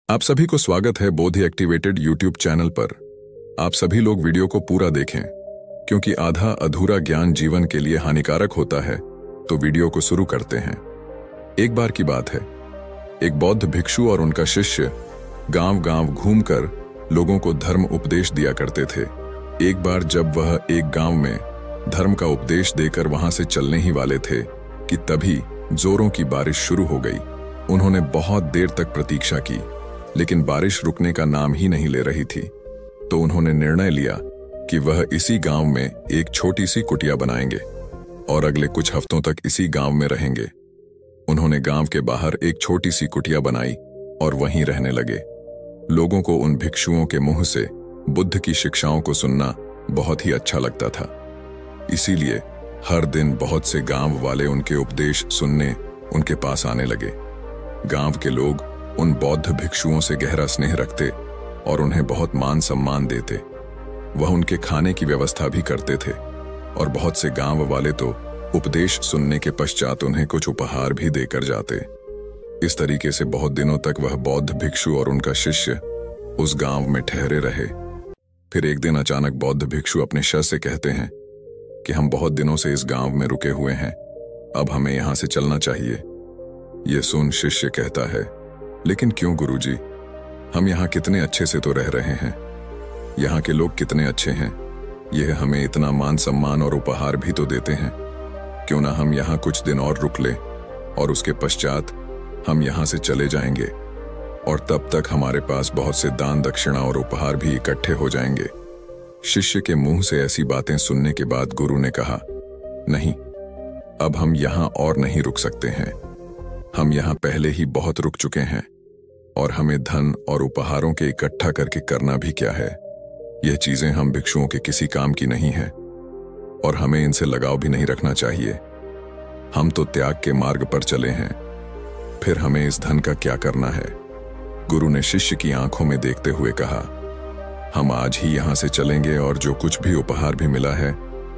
आप सभी को स्वागत है बोधि एक्टिवेटेड यूट्यूब चैनल पर। आप सभी लोग वीडियो को पूरा देखें, क्योंकि आधा अधूरा ज्ञान जीवन के लिए हानिकारक होता है। तो वीडियो को शुरू करते हैं। एक बार की बात है, एक बौद्ध भिक्षु और उनका शिष्य गांव-गांव घूमकर लोगों को धर्म उपदेश दिया करते थे। एक बार जब वह एक गांव में धर्म का उपदेश देकर वहां से चलने ही वाले थे कि तभी जोरों की बारिश शुरू हो गई। उन्होंने बहुत देर तक प्रतीक्षा की, लेकिन बारिश रुकने का नाम ही नहीं ले रही थी। तो उन्होंने निर्णय लिया कि वह इसी गांव में एक छोटी सी कुटिया बनाएंगे और अगले कुछ हफ्तों तक इसी गांव में रहेंगे। उन्होंने गांव के बाहर एक छोटी सी कुटिया बनाई और वहीं रहने लगे। लोगों को उन भिक्षुओं के मुंह से बुद्ध की शिक्षाओं को सुनना बहुत ही अच्छा लगता था। इसीलिए हर दिन बहुत से गांव वाले उनके उपदेश सुनने उनके पास आने लगे। गांव के लोग उन बौद्ध भिक्षुओं से गहरा स्नेह रखते और उन्हें बहुत मान सम्मान देते। वह उनके खाने की व्यवस्था भी करते थे और बहुत से गांव वाले तो उपदेश सुनने के पश्चात उन्हें कुछ उपहार भी देकर जाते। इस तरीके से बहुत दिनों तक वह बौद्ध भिक्षु और उनका शिष्य उस गांव में ठहरे रहे। फिर एक दिन अचानक बौद्ध भिक्षु अपने शिष्य से कहते हैं कि हम बहुत दिनों से इस गांव में रुके हुए हैं, अब हमें यहां से चलना चाहिए। यह सुन शिष्य कहता है, लेकिन क्यों गुरुजी? हम यहाँ कितने अच्छे से तो रह रहे हैं, यहाँ के लोग कितने अच्छे हैं, यह हमें इतना मान सम्मान और उपहार भी तो देते हैं। क्यों ना हम यहाँ कुछ दिन और रुक लें और उसके पश्चात हम यहाँ से चले जाएंगे और तब तक हमारे पास बहुत से दान दक्षिणा और उपहार भी इकट्ठे हो जाएंगे। शिष्य के मुंह से ऐसी बातें सुनने के बाद गुरु ने कहा, नहीं, अब हम यहाँ और नहीं रुक सकते हैं। हम यहाँ पहले ही बहुत रुक चुके हैं और हमें धन और उपहारों के इकट्ठा करके करना भी क्या है। यह चीजें हम भिक्षुओं के किसी काम की नहीं है और हमें इनसे लगाव भी नहीं रखना चाहिए। हम तो त्याग के मार्ग पर चले हैं, फिर हमें इस धन का क्या करना है? गुरु ने शिष्य की आंखों में देखते हुए कहा, हम आज ही यहां से चलेंगे और जो कुछ भी उपहार भी मिला है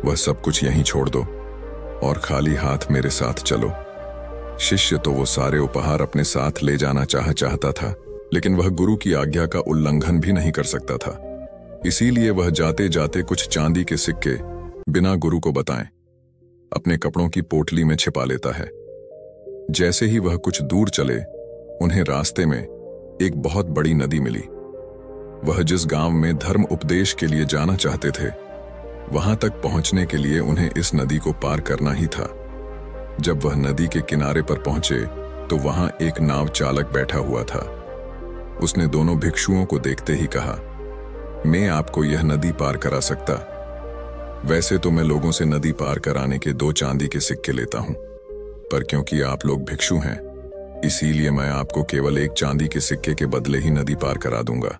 वह सब कुछ यहीं छोड़ दो और खाली हाथ मेरे साथ चलो। शिष्य तो वो सारे उपहार अपने साथ ले जाना चाहता था, लेकिन वह गुरु की आज्ञा का उल्लंघन भी नहीं कर सकता था। इसीलिए वह जाते जाते कुछ चांदी के सिक्के बिना गुरु को बताएं अपने कपड़ों की पोटली में छिपा लेता है। जैसे ही वह कुछ दूर चले, उन्हें रास्ते में एक बहुत बड़ी नदी मिली। वह जिस गांव में धर्म उपदेश के लिए जाना चाहते थे, वहां तक पहुंचने के लिए उन्हें इस नदी को पार करना ही था। जब वह नदी के किनारे पर पहुंचे तो वहां एक नाव चालक बैठा हुआ था। उसने दोनों भिक्षुओं को देखते ही कहा, मैं आपको यह नदी पार करा सकता। वैसे तो मैं लोगों से नदी पार कराने के 2 चांदी के सिक्के लेता हूं, पर क्योंकि आप लोग भिक्षु हैं, इसीलिए मैं आपको केवल 1 चांदी के सिक्के के बदले ही नदी पार करा दूंगा।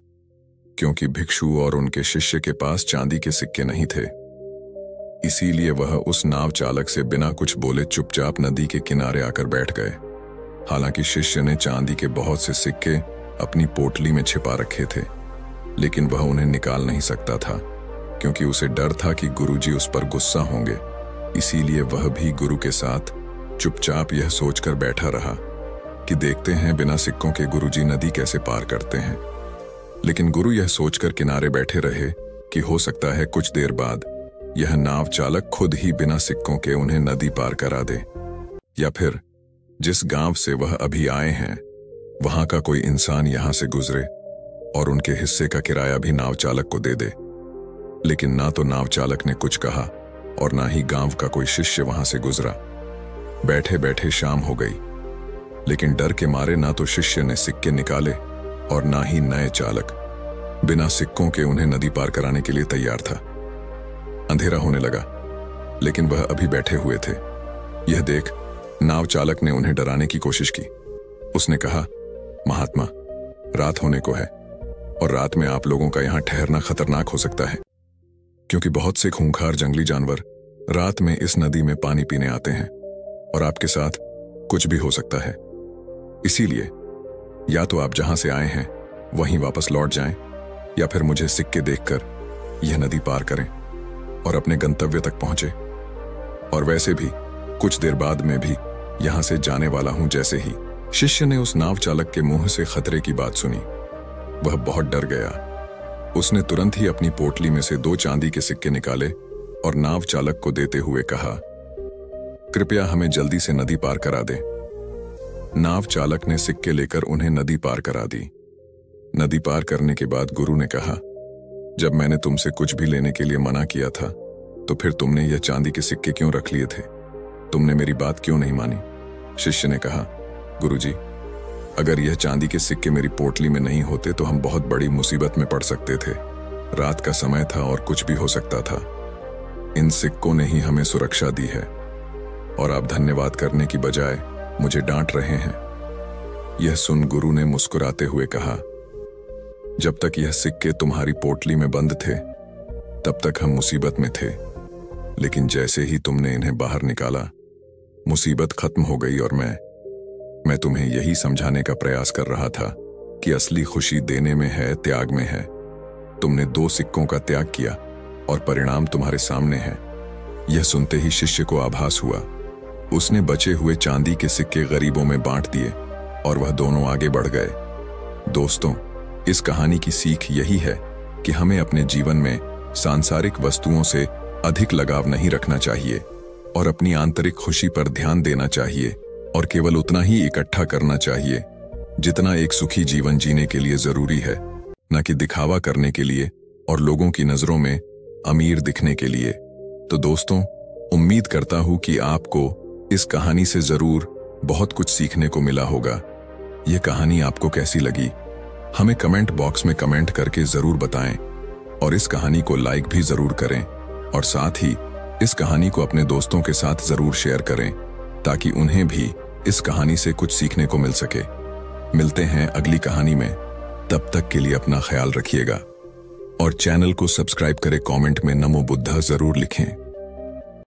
क्योंकि भिक्षु और उनके शिष्य के पास चांदी के सिक्के नहीं थे, इसीलिए वह उस नाव चालक से बिना कुछ बोले चुपचाप नदी के किनारे आकर बैठ गए। हालांकि शिष्य ने चांदी के बहुत से सिक्के अपनी पोटली में छिपा रखे थे, लेकिन वह उन्हें निकाल नहीं सकता था, क्योंकि उसे डर था कि गुरुजी उस पर गुस्सा होंगे। इसीलिए वह भी गुरु के साथ चुपचाप यह सोचकर बैठा रहा कि देखते हैं बिना सिक्कों के गुरुजी नदी कैसे पार करते हैं। लेकिन गुरु यह सोचकर किनारे बैठे रहे कि हो सकता है कुछ देर बाद यह नाव चालक खुद ही बिना सिक्कों के उन्हें नदी पार करा दे, या फिर जिस गांव से वह अभी आए हैं वहां का कोई इंसान यहां से गुजरे और उनके हिस्से का किराया भी नाव चालक को दे दे। लेकिन ना तो नाव चालक ने कुछ कहा और ना ही गांव का कोई शिष्य वहां से गुजरा। बैठे बैठे शाम हो गई, लेकिन डर के मारे ना तो शिष्य ने सिक्के निकाले और ना ही नए चालक बिना सिक्कों के उन्हें नदी पार कराने के लिए तैयार था। अंधेरा होने लगा, लेकिन वह अभी बैठे हुए थे। यह देख नाव चालक ने उन्हें डराने की कोशिश की। उसने कहा, महात्मा, रात होने को है और रात में आप लोगों का यहां ठहरना खतरनाक हो सकता है, क्योंकि बहुत से खूंखार जंगली जानवर रात में इस नदी में पानी पीने आते हैं और आपके साथ कुछ भी हो सकता है। इसीलिए या तो आप जहां से आए हैं वहीं वापस लौट जाएं, या फिर मुझे सिक्के देखकर यह नदी पार करें और अपने गंतव्य तक पहुंचे। और वैसे भी कुछ देर बाद मैं भी यहां से जाने वाला हूं। जैसे ही शिष्य ने उस नाव चालक के मुंह से खतरे की बात सुनी, वह बहुत डर गया। उसने तुरंत ही अपनी पोटली में से 2 चांदी के सिक्के निकाले और नाव चालक को देते हुए कहा, कृपया हमें जल्दी से नदी पार करा दे। नाव चालक ने सिक्के लेकर उन्हें नदी पार करा दी। नदी पार करने के बाद गुरु ने कहा, जब मैंने तुमसे कुछ भी लेने के लिए मना किया था तो फिर तुमने यह चांदी के सिक्के क्यों रख लिए थे? तुमने मेरी बात क्यों नहीं मानी? शिष्य ने कहा, गुरुजी, अगर यह चांदी के सिक्के मेरी पोटली में नहीं होते तो हम बहुत बड़ी मुसीबत में पड़ सकते थे। रात का समय था और कुछ भी हो सकता था। इन सिक्कों ने ही हमें सुरक्षा दी है और आप धन्यवाद करने की बजाय मुझे डांट रहे हैं। यह सुन गुरु ने मुस्कुराते हुए कहा, जब तक यह सिक्के तुम्हारी पोटली में बंद थे तब तक हम मुसीबत में थे, लेकिन जैसे ही तुमने इन्हें बाहर निकाला मुसीबत खत्म हो गई और मैं तुम्हें यही समझाने का प्रयास कर रहा था कि असली खुशी देने में है, त्याग में है। तुमने 2 सिक्कों का त्याग किया और परिणाम तुम्हारे सामने है। यह सुनते ही शिष्य को आभास हुआ। उसने बचे हुए चांदी के सिक्के गरीबों में बांट दिए और वह दोनों आगे बढ़ गए। दोस्तों, इस कहानी की सीख यही है कि हमें अपने जीवन में सांसारिक वस्तुओं से अधिक लगाव नहीं रखना चाहिए और अपनी आंतरिक खुशी पर ध्यान देना चाहिए और केवल उतना ही इकट्ठा करना चाहिए जितना एक सुखी जीवन जीने के लिए जरूरी है, न कि दिखावा करने के लिए और लोगों की नजरों में अमीर दिखने के लिए। तो दोस्तों, उम्मीद करता हूं कि आपको इस कहानी से जरूर बहुत कुछ सीखने को मिला होगा। यह कहानी आपको कैसी लगी हमें कमेंट बॉक्स में कमेंट करके जरूर बताएं और इस कहानी को लाइक भी जरूर करें और साथ ही इस कहानी को अपने दोस्तों के साथ जरूर शेयर करें ताकि उन्हें भी इस कहानी से कुछ सीखने को मिल सके। मिलते हैं अगली कहानी में, तब तक के लिए अपना ख्याल रखिएगा और चैनल को सब्सक्राइब करें। कमेंट में नमो बुद्धा जरूर लिखें।